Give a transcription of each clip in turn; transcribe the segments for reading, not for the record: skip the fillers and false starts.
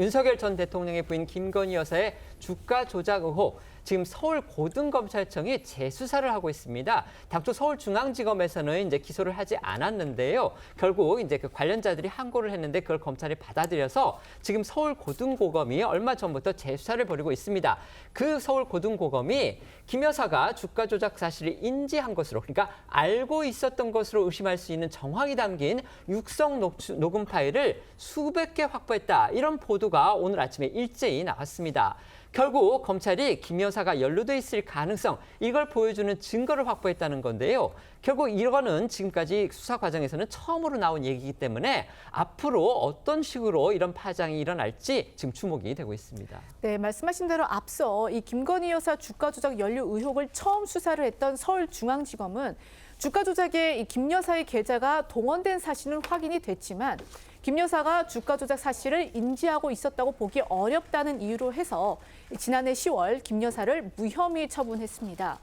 윤석열 전 대통령의 부인 김건희 여사의 주가 조작 의혹, 지금 서울고등검찰청이 재수사를 하고 있습니다. 당초 서울중앙지검에서는 이제 기소를 하지 않았는데요. 결국 이제 그 관련자들이 항고를 했는데 그걸 검찰이 받아들여서 지금 서울고등고검이 얼마 전부터 재수사를 벌이고 있습니다. 그 서울고등고검이 김 여사가 주가 조작 사실을 인지한 것으로, 그러니까 알고 있었던 것으로 의심할 수 있는 정황이 담긴 육성 녹음 파일을 수백 개 확보했다. 이런 보도가 오늘 아침에 일제히 나왔습니다. 결국 검찰이 김 여사가 연루돼 있을 가능성, 이걸 보여주는 증거를 확보했다는 건데요. 결국 이거는 지금까지 수사 과정에서는 처음으로 나온 얘기이기 때문에 앞으로 어떤 식으로 이런 파장이 일어날지 지금 주목이 되고 있습니다. 네, 말씀하신 대로 앞서 이 김건희 여사 주가 조작 연루 의혹을 처음 수사를 했던 서울중앙지검은 주가 조작에 이 김 여사의 계좌가 동원된 사실은 확인이 됐지만 김 여사가 주가 조작 사실을 인지하고 있었다고 보기 어렵다는 이유로 해서 지난해 10월 김 여사를 무혐의 처분했습니다.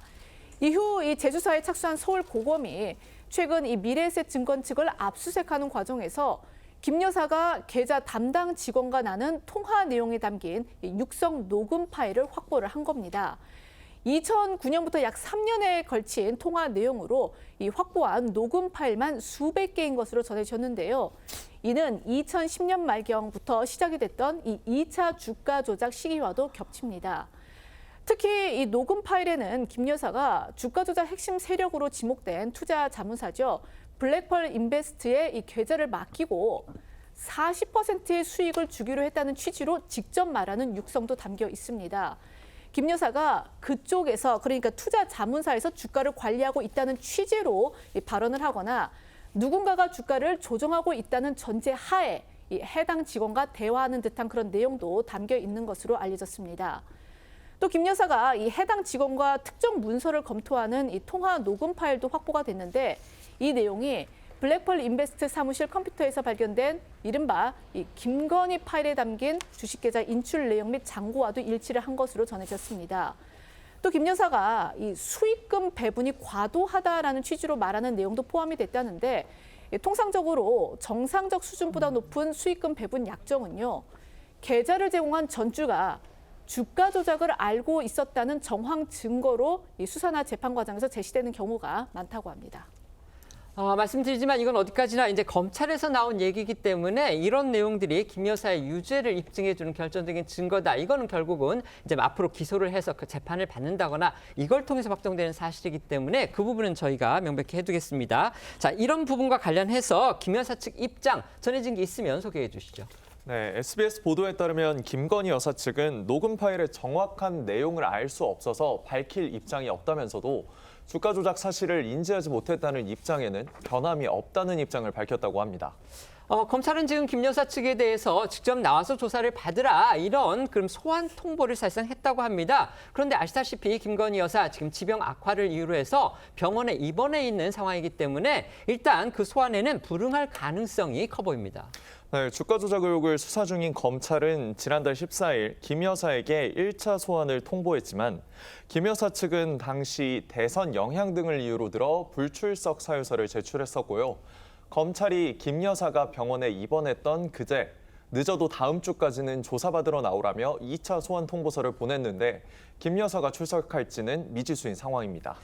이후 이 재수사에 착수한 서울고검이 최근 이 미래에셋증권 측을 압수수색하는 과정에서 김 여사가 계좌 담당 직원과 나눈 통화 내용이 담긴 육성 녹음 파일을 확보를 한 겁니다. 2009년부터 약 3년에 걸친 통화 내용으로 이 확보한 녹음 파일만 수백 개인 것으로 전해졌는데요. 이는 2010년 말경부터 시작이 됐던 이 2차 주가 조작 시기와도 겹칩니다. 특히 이 녹음 파일에는 김 여사가 주가 조작 핵심 세력으로 지목된 투자 자문사죠. 블랙펄 인베스트에 이 계좌를 맡기고 40%의 수익을 주기로 했다는 취지로 직접 말하는 육성도 담겨 있습니다. 김 여사가 그쪽에서, 그러니까 투자 자문사에서 주가를 관리하고 있다는 취지로 발언을 하거나 누군가가 주가를 조정하고 있다는 전제 하에 이 해당 직원과 대화하는 듯한 그런 내용도 담겨 있는 것으로 알려졌습니다. 또 김 여사가 이 해당 직원과 특정 문서를 검토하는 이 통화 녹음 파일도 확보가 됐는데 이 내용이 블랙펄 인베스트 사무실 컴퓨터에서 발견된 이른바 이 김건희 파일에 담긴 주식계좌 인출 내용 및 잔고와도 일치를 한 것으로 전해졌습니다. 또 김 여사가 이 수익금 배분이 과도하다라는 취지로 말하는 내용도 포함이 됐다는데 통상적으로 정상적 수준보다 높은 수익금 배분 약정은요. 계좌를 제공한 전주가 주가 조작을 알고 있었다는 정황 증거로 이 수사나 재판 과정에서 제시되는 경우가 많다고 합니다. 말씀드리지만 이건 어디까지나 이제 검찰에서 나온 얘기이기 때문에 이런 내용들이 김 여사의 유죄를 입증해주는 결정적인 증거다. 이거는 결국은 이제 앞으로 기소를 해서 그 재판을 받는다거나 이걸 통해서 확정되는 사실이기 때문에 그 부분은 저희가 명백히 해두겠습니다. 자, 이런 부분과 관련해서 김 여사 측 입장 전해진 게 있으면 소개해 주시죠. 네, SBS 보도에 따르면 김건희 여사 측은 녹음 파일의 정확한 내용을 알 수 없어서 밝힐 입장이 없다면서도 주가 조작 사실을 인지하지 못했다는 입장에는 변함이 없다는 입장을 밝혔다고 합니다. 검찰은 지금 김 여사 측에 대해서 직접 나와서 조사를 받으라 이런 그럼 소환 통보를 사실상 했다고 합니다. 그런데 아시다시피 김건희 여사 지금 지병 악화를 이유로 해서 병원에 입원해 있는 상황이기 때문에 일단 그 소환에는 불응할 가능성이 커 보입니다. 네, 주가 조작 의혹을 수사 중인 검찰은 지난달 14일 김 여사에게 1차 소환을 통보했지만 김 여사 측은 당시 대선 영향 등을 이유로 들어 불출석 사유서를 제출했었고요. 검찰이 김 여사가 병원에 입원했던 그제 늦어도 다음 주까지는 조사받으러 나오라며 2차 소환 통보서를 보냈는데 김 여사가 출석할지는 미지수인 상황입니다.